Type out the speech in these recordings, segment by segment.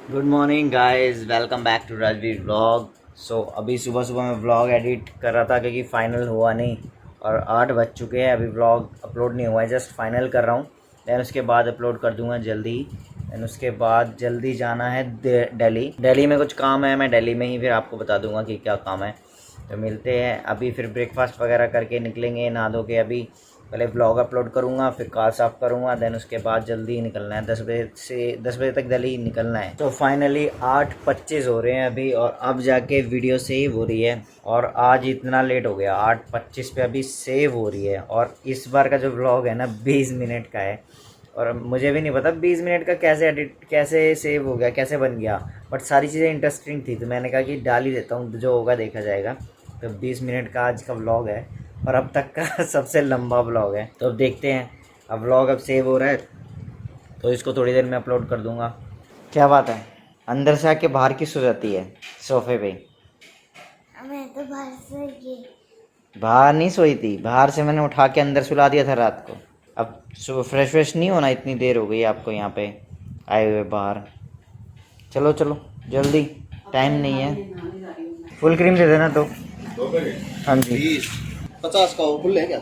Good morning guys, welcome back to Rajveer vlog. अभी सुबह सुबह मैं व्लॉग एडिट कर रहा था क्योंकि फ़ाइनल हुआ नहीं और 8 बज चुके हैं। अभी व्लॉग अपलोड नहीं हुआ है, जस्ट फाइनल कर रहा हूँ। दैन उसके बाद अपलोड कर दूँगा जल्दी। दैन उसके बाद जल्दी जाना है दिल्ली। दिल्ली में कुछ काम है, मैं दिल्ली में ही फिर आपको बता दूँगा कि क्या काम है। तो मिलते हैं अभी, फिर ब्रेकफास्ट वगैरह करके निकलेंगे नहा धो के। अभी पहले व्लॉग अपलोड करूँगा, फिर कार साफ़ करूँगा, देन उसके बाद जल्दी निकलना है। 10 बजे तक दिल्ली निकलना है। तो फाइनली 8:25 हो रहे हैं अभी, और अब जाके वीडियो सेव हो रही है। और आज इतना लेट हो गया, 8:25 पे अभी सेव हो रही है। और इस बार का जो व्लॉग है ना 20 मिनट का है, और मुझे भी नहीं पता 20 मिनट का कैसे एडिट, कैसे सेव हो गया, कैसे बन गया। बट सारी चीज़ें इंटरेस्टिंग थी तो मैंने कहा कि डाल ही देता हूँ, जो होगा देखा जाएगा। तो 20 मिनट का आज का व्लॉग है, और अब तक का सबसे लंबा व्लॉग है। तो अब देखते हैं, अब व्लॉग अब सेव हो रहा है तो इसको थोड़ी देर में अपलोड कर दूंगा। क्या बात है, अंदर से आके बाहर की सो जाती है सोफे पे? मैं तो बाहर से ये बाहर नहीं सोई थी, बाहर से मैंने उठा के अंदर सुला दिया था रात को। अब सुबह फ्रेश फ्रेश नहीं होना? इतनी देर हो गई आपको यहाँ पे आए हुए बाहर। चलो चलो जल्दी, टाइम नहीं है। फुल क्रीम दे देना तो। हाँ जी। 50 का वो फुल है क्या?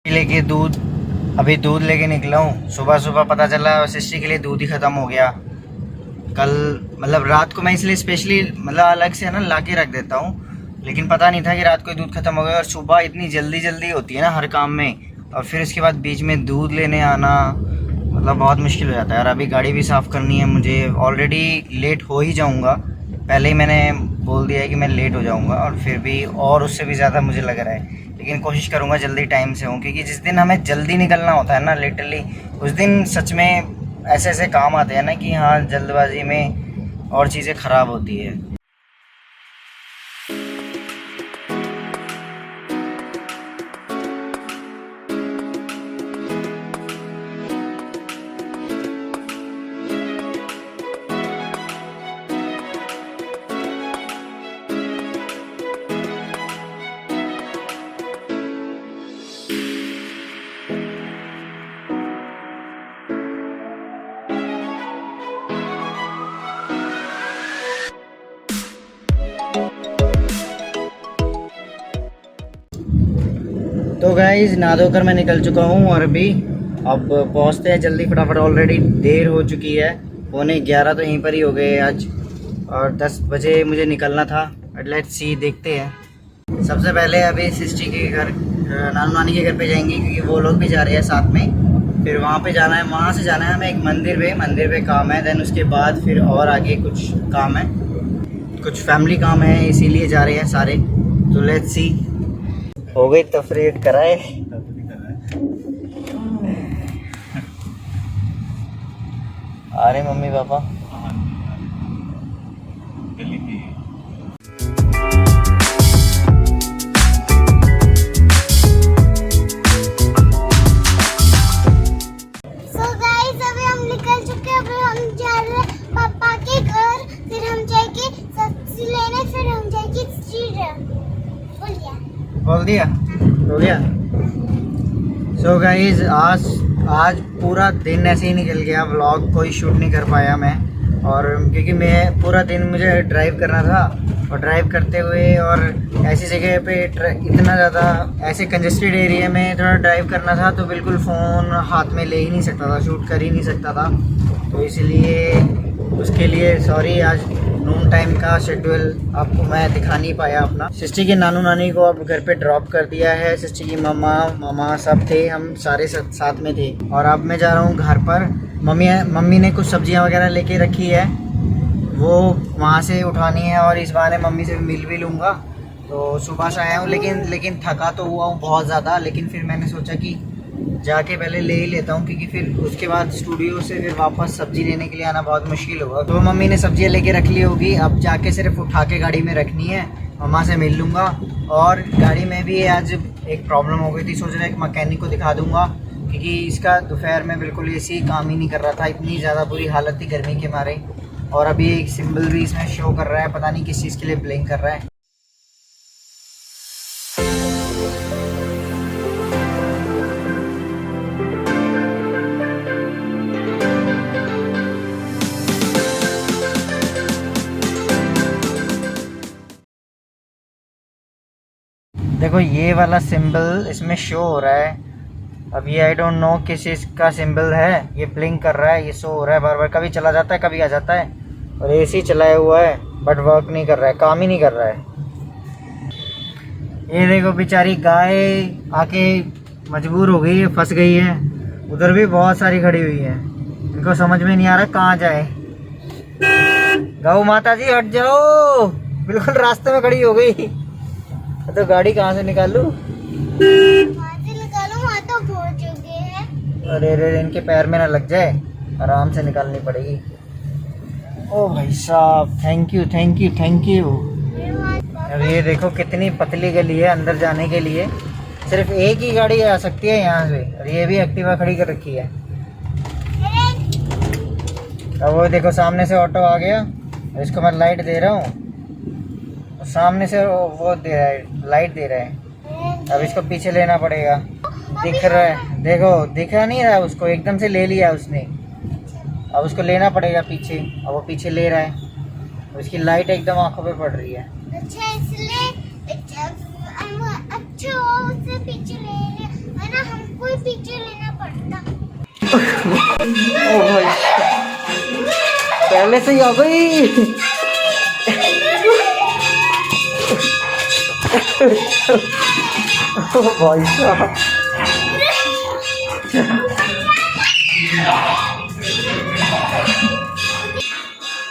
लेके दूध, अभी दूध लेके निकला हूँ। सुबह सुबह पता चला सिस्टी के लिए दूध ही ख़त्म हो गया। कल मतलब रात को मैं इसलिए स्पेशली मतलब अलग से ना ला के रख देता हूँ, लेकिन पता नहीं था कि रात को दूध ख़त्म हो गया। और सुबह इतनी जल्दी जल्दी होती है ना हर काम में, और फिर उसके बाद बीच में दूध लेने आना मतलब बहुत मुश्किल हो जाता है। और अभी गाड़ी भी साफ़ करनी है मुझे, ऑलरेडी लेट हो ही जाऊँगा। पहले ही मैंने बोल दिया है कि मैं लेट हो जाऊँगा, और फिर भी और उससे भी ज़्यादा मुझे लग रहा है। लेकिन कोशिश करूँगा जल्दी टाइम से हूँ, क्योंकि जिस दिन हमें जल्दी निकलना होता है ना लिटरली, उस दिन सच में ऐसे ऐसे काम आते हैं ना कि हाँ जल्दबाजी में और चीज़ें ख़राब होती है। तो गाइज नहा धोकर मैं निकल चुका हूँ, और अभी अब पहुँचते हैं जल्दी फटाफट। ऑलरेडी देर हो चुकी है, 11:15 तो यहीं पर ही हो गए आज, और 10 बजे मुझे निकलना था। बट लेट्स सी, देखते हैं। सबसे पहले अभी सिस्टी के घर, नानू नानी के घर पे जाएंगे, क्योंकि वो लोग भी जा रहे हैं साथ में। फिर वहाँ पे जाना है, वहाँ से जाना है हमें एक मंदिर पे काम है। देन उसके बाद फिर और आगे कुछ काम है, कुछ फैमिली काम है, इसीलिए जा रहे हैं सारे। तो लेट्स सी। हो गई तफरीट कराए। आ रहे मम्मी पापा। सो गाइस अभी हम निकल चुके हैं। अभी हम जा रहे हैं पापा के घर, फिर हम जाएंगे सब्जी लेने, फिर हम जाएंगे स्ट्रीट। बोल दिया, हो गया। सो गाइज आज पूरा दिन ऐसे ही निकल गया, व्लॉग कोई शूट नहीं कर पाया मैं। और क्योंकि मैं पूरा दिन मुझे ड्राइव करना था, और ड्राइव करते हुए और ऐसी जगह पे इतना ज़्यादा ऐसे कंजेस्टेड एरिया में थोड़ा ड्राइव करना था, तो बिल्कुल फ़ोन हाथ में ले ही नहीं सकता था, शूट कर ही नहीं सकता था। तो इसलिए उसके लिए सॉरी। आज नून टाइम का शेड्यूल आपको मैं दिखा नहीं पाया अपना। सिस्टी के नानू नानी को अब घर पे ड्रॉप कर दिया है, सिस्टी की मामा सब थे, हम सारे साथ में थे। और अब मैं जा रहा हूँ घर पर। मम्मी ने कुछ सब्जियाँ वगैरह लेके रखी है, वो वहाँ से उठानी है, और इस बहाने मम्मी से मिल भी लूँगा। तो सुबह से आया हूँ, लेकिन थका तो हुआ हूँ बहुत ज़्यादा। लेकिन फिर मैंने सोचा कि जाके पहले ले ही लेता हूँ, क्योंकि फिर उसके बाद स्टूडियो से फिर वापस सब्जी लेने के लिए आना बहुत मुश्किल होगा। तो मम्मी ने सब्जियाँ लेके रख ली होगी, अब जाके सिर्फ उठा के गाड़ी में रखनी है, मम्मा से मिल लूँगा। और गाड़ी में भी आज एक प्रॉब्लम हो गई थी, सोच रहा है कि मैकेनिक को दिखा दूँगा, क्योंकि इसका दोपहर में बिल्कुल एसी काम ही नहीं कर रहा था, इतनी ज़्यादा बुरी हालत थी गर्मी के मारे। और अभी एक सिंबल भी इसमें शो कर रहा है, पता नहीं किस चीज़ के लिए ब्लिंक कर रहा है। देखो ये वाला सिंबल इसमें शो हो रहा है। अब ये आई डोंट नो किस चीज़ का सिंबल है, ये ब्लिंक कर रहा है, ये शो हो रहा है बार बार, कभी चला जाता है कभी आ जाता है। और एसी चलाया हुआ है बट वर्क नहीं कर रहा है, काम ही नहीं कर रहा है। ये देखो बेचारी गाय आके मजबूर हो गई है, फंस गई है। उधर भी बहुत सारी खड़ी हुई है, इनको समझ में नहीं आ रहा कहाँ जाए। गौ माता जी हट जाओ, बिल्कुल रास्ते में खड़ी हो गई। तो गाड़ी कहाँ से निकालूं? वहाँ से निकालो, वहाँ तो पहुँच चुके हैं। अरे अरे इनके पैर में ना लग जाए, आराम से निकालनी पड़ेगी। ओ भाई साहब, thank you thank you thank you. अब ये देखो कितनी पतली गली है अंदर जाने के लिए, सिर्फ एक ही गाड़ी आ सकती है यहाँ से, और ये भी एक्टिवा खड़ी कर रखी है। अब वो देखो सामने से ऑटो आ गया, इसको मैं लाइट दे रहा हूँ, सामने से वो दे रहा है, लाइट दे रहा है। अब इसको पीछे लेना पड़ेगा, दिख रहा है देखो, दिखा नहीं रहा उसको, एकदम से ले लिया उसने। अब उसको लेना पड़ेगा पीछे, अब वो पीछे ले रहा है, उसकी लाइट एकदम आंखों पे पड़ रही है। अच्छा इसलिए अच्छा उससे पीछे ले लिया, वरना हमको ही पीछे लेना पड़ता। ओ भाई पहले से ही आ गई। ओ भाई साहब,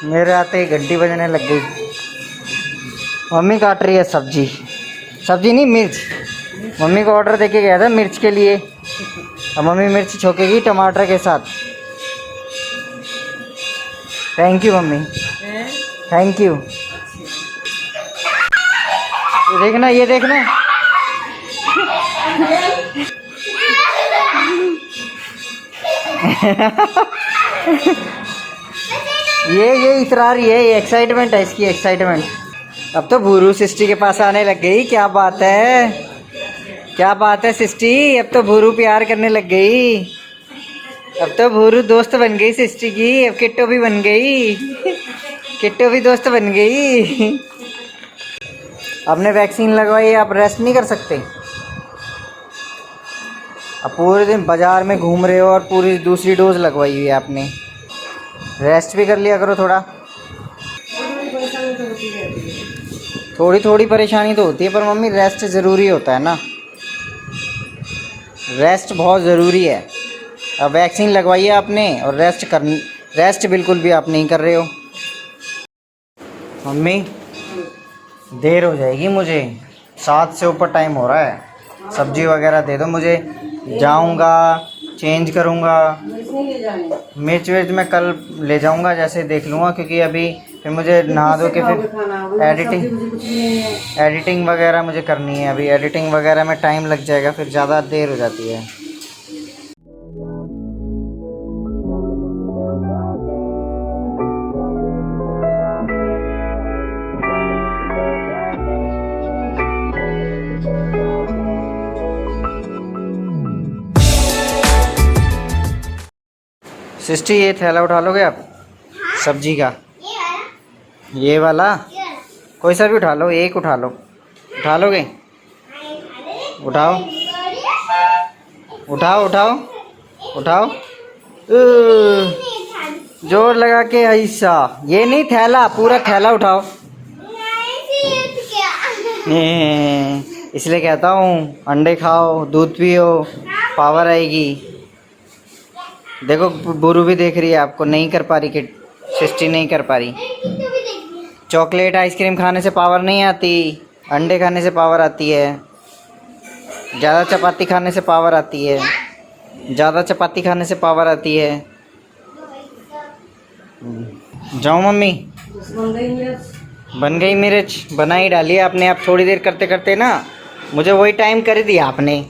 मेरे आते ही घंटी बजने लग गई। मम्मी काट रही है सब्जी, सब्जी नहीं मिर्च। मम्मी को ऑर्डर देके गया था मिर्च के लिए, अब मम्मी मिर्च छोकेगी टमाटर के साथ। Thank you mummy, thank you. ये देखना, ये देखना। ये इतरा रही है, ये एक्साइटमेंट है इसकी, एक्साइटमेंट। अब तो भूरू सिस्टी के पास आने लग गई, क्या बात है, क्या बात है सिस्टी, अब तो भूरू प्यार करने लग गई। अब तो भूरू दोस्त बन गई सिस्टी की, अब किट्टो भी बन गई, किट्टो भी दोस्त बन गई। आपने वैक्सीन लगवाई, आप रेस्ट नहीं कर सकते? अब पूरे दिन बाजार में घूम रहे हो और पूरी दूसरी डोज लगवाई हुई है आपने, रेस्ट भी कर लिया करो थोड़ा। थोड़ी थोड़ी परेशानी तो होती है, पर मम्मी रेस्ट ज़रूरी होता है ना, रेस्ट बहुत ज़रूरी है। अब वैक्सीन लगवाई है आपने और रेस्ट बिल्कुल भी आप नहीं कर रहे हो। मम्मी देर हो जाएगी मुझे, 7 से ऊपर टाइम हो रहा है, सब्जी वगैरह दे दो मुझे, जाऊंगा चेंज करूंगा। मिर्च विर्च मैं कल ले जाऊंगा, जैसे देख लूँगा, क्योंकि अभी फिर मुझे नहा धो के फिर एडिटिंग वगैरह मुझे करनी है। अभी एडिटिंग वगैरह में टाइम लग जाएगा, फिर ज़्यादा देर हो जाती है। सिस्टी ये थैला उठा लोगे आप सब्जी का? ये वाला कोई सा भी उठा लो, एक उठा लो, उठा लोगे? उठाओ उठाओ उठाओ उठाओ, जोर लगा के ऐसा। ये नहीं थैला, पूरा थैला उठाओ। इसलिए कहता हूँ अंडे खाओ, दूध पियो, पावर आएगी। देखो बुरू भी देख रही है आपको, नहीं कर पा रही, कि सिस्टी नहीं कर पा रही। चॉकलेट आइसक्रीम खाने से पावर नहीं आती, अंडे खाने से पावर आती है, ज़्यादा चपाती खाने से पावर आती है, ज़्यादा चपाती खाने से पावर आती है। जाओ मम्मी, बन गई मिर्च, बना ही डाली आपने। आप थोड़ी देर करते करते ना मुझे वही टाइम कर दिया आपने।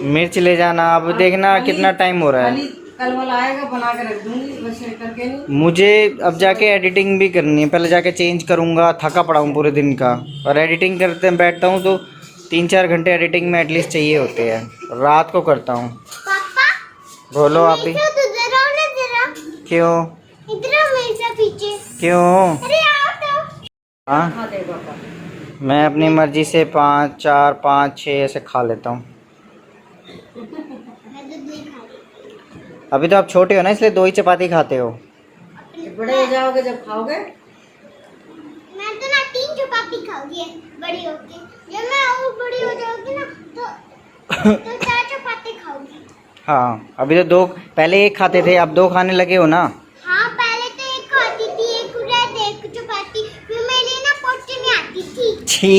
मिर्च ले जाना, अब देखना कितना टाइम हो रहा है। कल वाला आएगा, बना के रख दूंगी, बस करके नहीं। मुझे अब जाके एडिटिंग भी करनी है, पहले जाके चेंज करूँगा, थका पड़ा हूँ पूरे दिन का। और एडिटिंग करते बैठता हूँ तो 3-4 घंटे एडिटिंग में एटलीस्ट चाहिए होते हैं, रात को करता हूँ। बोलो आप ही। क्यों? इधर मेरे से पीछे। क्यों? अरे हाँ खा दे पापा। मैं अपनी मर्जी से 5 4 5 6 ऐसे खा लेता हूँ। मैं तो नहीं खा रही। अभी तो आप छोटे हो ना, इसलिए 2 ही चपाती खाते हो। बड़े हो जाओगे जब खाओगे। मैं तो ना 3 चपाती खाऊंगी बड़ी होके। जब मैं और बड़ी हो जाऊंगी ना तो 4 चपाती खाऊंगी। हाँ अभी तो 2, पहले 1 खाते थे, अब 2 खाने लगे हो ना। हाँ पहले तो एक खाती थी, एक उड़ाते एक चपाती, फिर मेरे ना पोटी नहीं आती थी। छी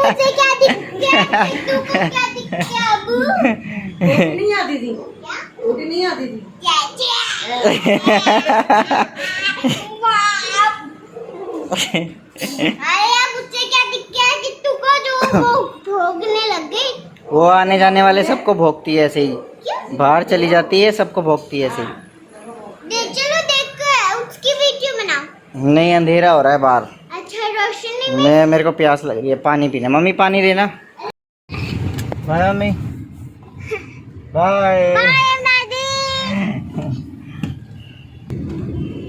मुझे क्या दिख गया? तुमको क्या दिख गया अबू? रोटी नहीं आती थी, क्या? रोटी नहीं आती थी। अरे मुझे क्या दिख गया कि तुमको जो वो भोगने लग गई? वो आने जाने वाले सबको भोगती है ऐसे ही, क्यों? बाहर चली जाती है, सबको भोगती है ऐसे ही। चलो देख कर उसकी वीडियो बनाओ। नहीं अंधेरा हो रहा है बाहर। अच्छा रोशनी में मेरे को प्यास लग रही है, पानी पीना। मम्मी पानी देना। Bye mummy. बाय। दादी।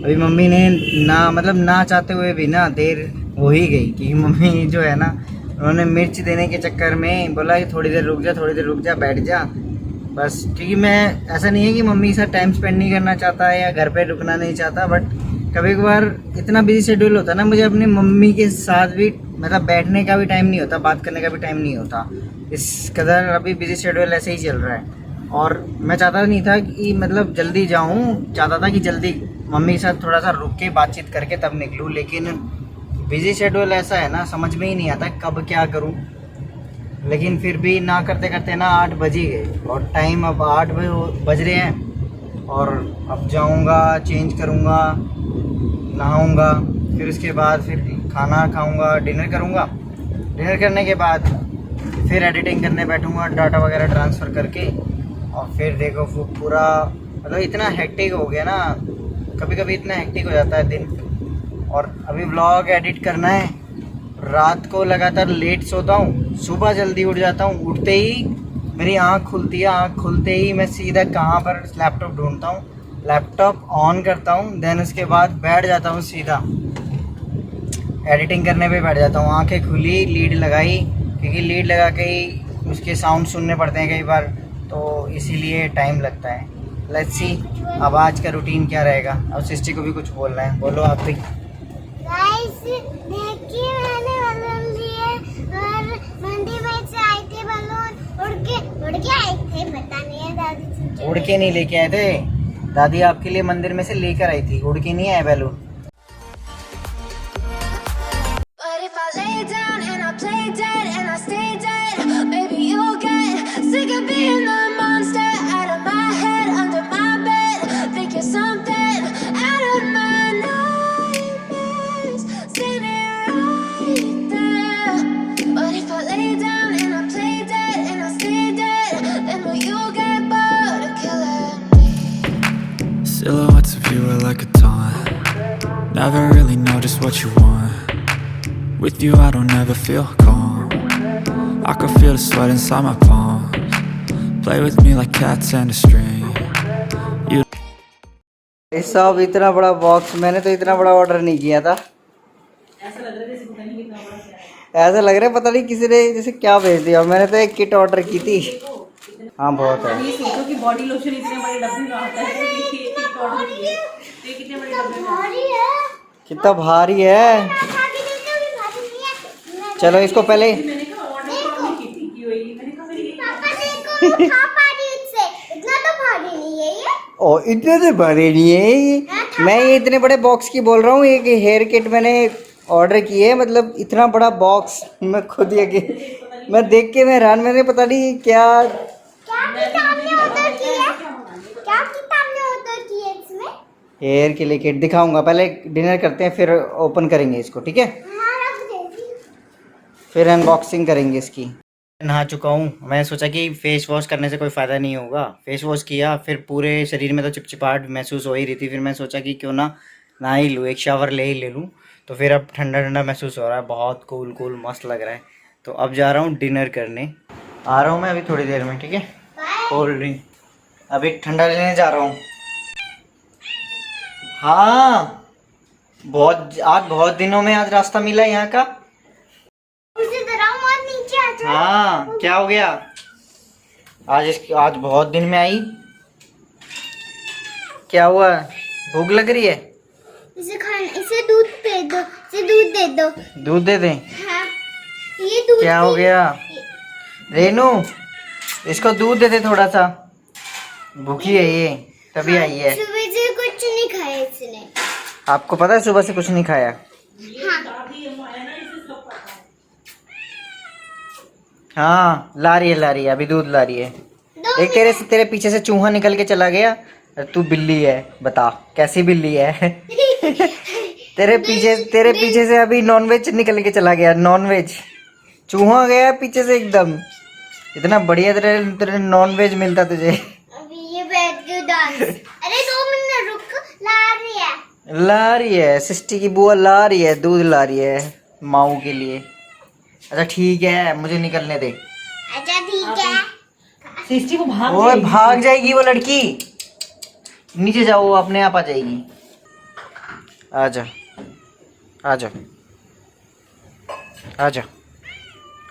अभी मम्मी ने ना मतलब ना चाहते हुए भी ना देर हो ही गई, क्योंकि मम्मी जो है ना, उन्होंने मिर्च देने के चक्कर में बोला कि थोड़ी देर रुक जा, थोड़ी देर रुक जा, बैठ जा बस। क्योंकि मैं, ऐसा नहीं है कि मम्मी के साथ टाइम स्पेंड नहीं करना चाहता है या घर पे रुकना नहीं चाहता, बट कभी कभार इतना बिजी शेड्यूल होता है ना, मुझे अपनी मम्मी के साथ भी मतलब बैठने का भी टाइम नहीं होता, बात करने का भी टाइम नहीं होता। इस कदर अभी बिजी शेड्यूल ऐसे ही चल रहा है। और मैं चाहता नहीं था कि मतलब जल्दी जाऊँ, चाहता था कि जल्दी मम्मी के साथ थोड़ा सा रुक के बातचीत करके तब निकलूँ, लेकिन बिजी शेड्यूल ऐसा है ना, समझ में ही नहीं आता कब क्या करूँ। लेकिन फिर भी ना करते करते ना 8 बज ही गए, और टाइम अब 8 बज रहे हैं। और अब जाऊँगा, चेंज करूँगा, नहाऊँगा, फिर उसके बाद फिर खाना खाऊँगा, डिनर करूँगा। डिनर करने के बाद फिर एडिटिंग करने बैठूँगा, डाटा वगैरह ट्रांसफ़र करके। और फिर देखो वो पूरा मतलब इतना हेक्टिक हो गया ना, कभी कभी इतना हेक्टिक हो जाता है दिन। और अभी व्लॉग एडिट करना है, रात को लगातार लेट सोता हूँ, सुबह जल्दी उठ जाता हूँ। उठते ही मेरी आँख खुलती है, आँख खुलते ही मैं सीधा कहाँ पर लैपटॉप ढूंढता हूँ, लैपटॉप ऑन करता हूँ, देन उसके बाद बैठ जाता हूँ, सीधा एडिटिंग करने पे बैठ जाता हूँ। आंखें खुली, लीड लगाई, क्योंकि लीड लगा के ही उसके साउंड सुनने पड़ते हैं कई बार, तो इसीलिए टाइम लगता है। लेट्स सी अब आज का रूटीन क्या रहेगा। अब सृष्टि को भी कुछ बोलना है, बोलो आप भी। गाइस देखिए मैंने बलून लिए और मंदिर में से आए थे बलून, उड़ के आए थे, पता नहीं है दादी से। उड़ के नहीं लेके आए थे, दादी आपके लिए मंदिर में से लेकर आई थी, उड़ के नहीं आए balloon. But if I lay down and I play dead and I stay dead, maybe you'll get sick of being the monster out of my head, under my bed. Think you're something out of my nightmares, standing right there. But if I lay down and I play dead and I stay dead, then will you get bored of killing me? Silhouettes of you are like a taunt. Never really know just what you want. With you I don't ever feel calm. I can feel the sweat inside my palms. Play with me like cats and a string. You सब इतना बड़ा box, मैंने तो इतना बड़ा order नहीं किया था। ऐसा लग रहा है पता नहीं किसी ने जैसे क्या भेज दिया। मैंने तो एक किट ऑर्डर की थी। हाँ बहुत है। ये सोचो कि बॉडी लोशन इतने बड़े डब्बे में आता है, तो ये किट ऑर्डर किए, तो ये कितने बड़े डब्बे में आता है। भारी है। कितना भारी है। खा के देखो भी भारी नहीं है। चलो इसको पहले, मैंने कहा ऑर्डर तो की थी, की हुई, मैंने कहा मेरी पापा देखो मैं खा पा रही हूँ इससे, इतना तो भारी नहीं है ये। ओ इतने से भरे नहीं है ये। मैं ये इतने बड़े बॉक्स की बोल रहा हूँ। एक हेयर किट मैंने ऑर्डर की है, मतलब इतना बड़ा बॉक्स मैं खुद मैं देख के मैं हैरान। मैंने पता नहीं क्या किताब ने ऑर्डर की है? क्या किताब ने ऑर्डर की है इसमें? हेयर के लिए किट दिखाऊंगा। पहले डिनर करते हैं, फिर ओपन करेंगे इसको, ठीक है? हाँ रख देगी। फिर अनबॉक्सिंग करेंगे इसकी। नहा चुका हूँ। मैंने सोचा कि फेस वॉश करने से कोई फ़ायदा नहीं होगा। फेस वॉश किया, फिर पूरे शरीर में तो चिपचिपाहट महसूस हो ही रही थी। फिर मैं सोचा कि क्यों ना नहा ही लूँ, एक शावर ले ही ले लूँ। तो फिर अब ठंडा ठंडा महसूस हो रहा है, बहुत कूल कूल मस्त लग रहा है। तो अब जा रहा हूँ डिनर करने। आ रहा हूँ मैं अभी थोड़ी देर में, ठीक है? कोल्ड ड्रिंक अभी ठंडा लेने जा रहा हूँ। हाँ, आज बहुत दिनों में आज रास्ता मिला यहाँ का। मुझे डराओ मत, नीचे आ जाओ। हाँ, क्या हो गया? आज बहुत दिन में आई। क्या हुआ? भूख लग रही है? इसे दूध दे दो, इसे दूध दे दो। दूध दे दें? हाँ, ये दूध क्या हो गया? रेनू, इसको दूध दे दे थोड़ा सा। भूखी है ये, तभी आई है। सुबह से कुछ नहीं खाया इसने। आपको पता है सुबह से कुछ नहीं खाया? हाँ, ला रही है, अभी दूध ला रही है। देख, तेरे पीछे से चूहा निकल के चला गया। तू बिल्ली है, बता कैसी बिल्ली है? तेरे पीछे से अभी नॉनवेज निकल के चला गया। नॉनवेज चूहा गया पीछे से एकदम। इतना बढ़िया तेरे नॉनवेज मिलता तुझे। अभी ये बैठ के डांस। अरे 2 मिनट रुक, ला रही है सिस्टी की बुआ, ला रही है, दूध ला रही है माऊ के लिए। अच्छा ठीक है, मुझे निकलने दे। अच्छा ठीक है। सिस्टी को भाग जाएगी वो लड़की। नीचे जाओ, वो अपने आप आ जाएगी। आजा आजा आजा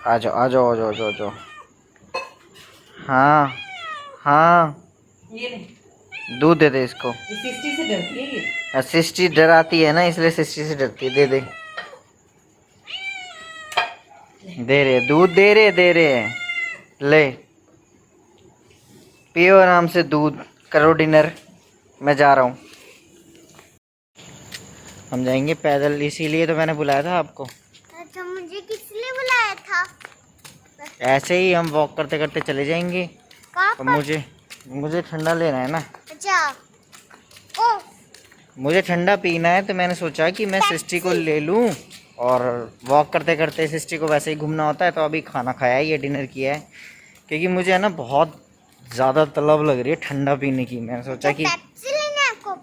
आजा आजा आजा आजा आजा। हाँ हाँ, ये नहीं, दूध दे दे इसको। ये सिस्टी से डरती है ये। सिस्टी डराती है ना, इसलिए सिस्टी से डरती है। दे रहे दूध, दे रहे। ले पियो आराम से दूध, करो डिनर। मैं जा रहा हूँ। हम जाएंगे पैदल, इसीलिए तो मैंने बुलाया था आपको। अच्छा, मुझे किस लिए बुलाया था? ऐसे ही हम वॉक करते करते चले जाएंगे। कहाँ तो पर? मुझे ठंडा लेना है ना। अच्छा, ओ मुझे ठंडा पीना है, तो मैंने सोचा कि मैं सिस्टी को ले लूँ। और वॉक करते करते सिस्टी को वैसे ही घूमना होता है। तो अभी खाना खाया है, ये डिनर किया है, क्योंकि मुझे है ना बहुत ज़्यादा तलब लग रही है ठंडा पीने की। मैंने सोचा कि पेप्सी लेना है आपको?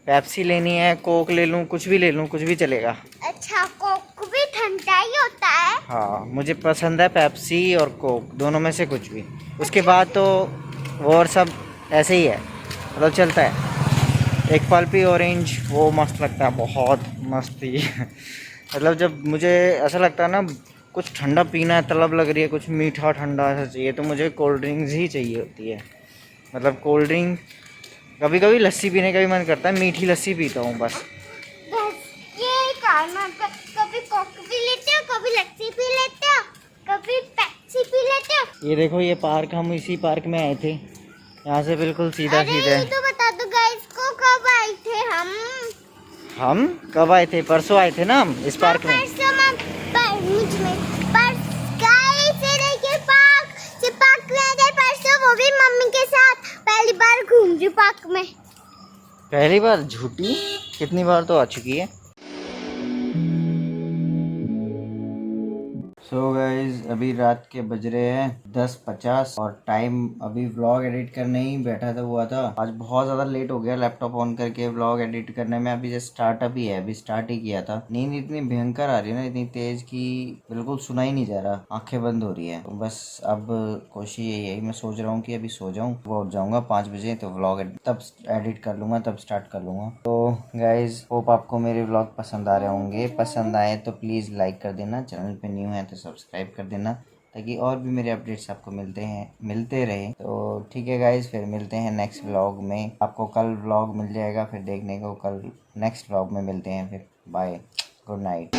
पेप्सी लेनी है, कोक ले लूँ, कुछ भी ले लूँ, कुछ भी चलेगा। अच्छा, कोक भी ठंडा ही होता है? हाँ, मुझे पसंद है पेप्सी और कोक, दोनों में से कुछ भी। उसके बाद तो वो और सब ऐसे ही है, मतलब चलता है। एक पल्पी ऑरेंज वो मस्त लगता है, बहुत मस्त ही। मतलब जब मुझे ऐसा लगता है ना कुछ ठंडा पीना है, तलब लग रही है, कुछ मीठा ठंडा ऐसा चाहिए, तो मुझे कोल्ड ड्रिंक्स ही चाहिए होती है। मतलब कोल्ड ड्रिंक, कभी कभी लस्सी पीने का भी मन करता है, मीठी लस्सी पीता हूँ बस। ये कभी कोक पी लेते हो, कभी लस्सी पी लेते हो, कभी पेप्सी पी लेते हो। ये देखो, ये पार्क, हम इसी पार्क में आए थे, यहाँ से बिल्कुल सीधा सीधा। ये तो बता दो गाइस को, कब आए थे हम कब आए थे? परसों आए थे ना हम इस पार्क में। परसों वो भी मम्मी के साथ पहली बार घूम रही पार्क में। पहली बार? झूठी, कितनी बार तो आ चुकी है। सो गाइज, अभी रात के बज रहे हैं 10:50 और टाइम, अभी व्लॉग एडिट करने ही बैठा था हुआ था। आज बहुत ज़्यादा लेट हो गया लैपटॉप ऑन करके व्लॉग एडिट करने में। अभी जस्ट स्टार्ट ही किया था। नींद इतनी भयंकर आ रही है ना, इतनी तेज कि बिल्कुल सुना ही नहीं जा रहा, आंखें बंद हो रही है। तो बस अब कोशिश यही, मैं सोच रहा हूँ कि अभी सो जाऊँ, वो उठ जाऊँगा 5 बजे, तो व्लॉग तब एडिट कर लूँगा, तब स्टार्ट कर लूँगा। तो गाइज, होप आपको मेरे व्लॉग पसंद आ रहे होंगे। पसंद आए तो प्लीज़ लाइक कर देना, चैनल पे न्यू है तो सब्सक्राइब कर देना, ताकि और भी मेरे अपडेट्स आपको मिलते रहे। तो ठीक है गाइज, फिर मिलते हैं नेक्स्ट व्लॉग में। आपको कल व्लॉग मिल जाएगा फिर देखने को, कल नेक्स्ट व्लॉग में मिलते हैं फिर। Bye, good night.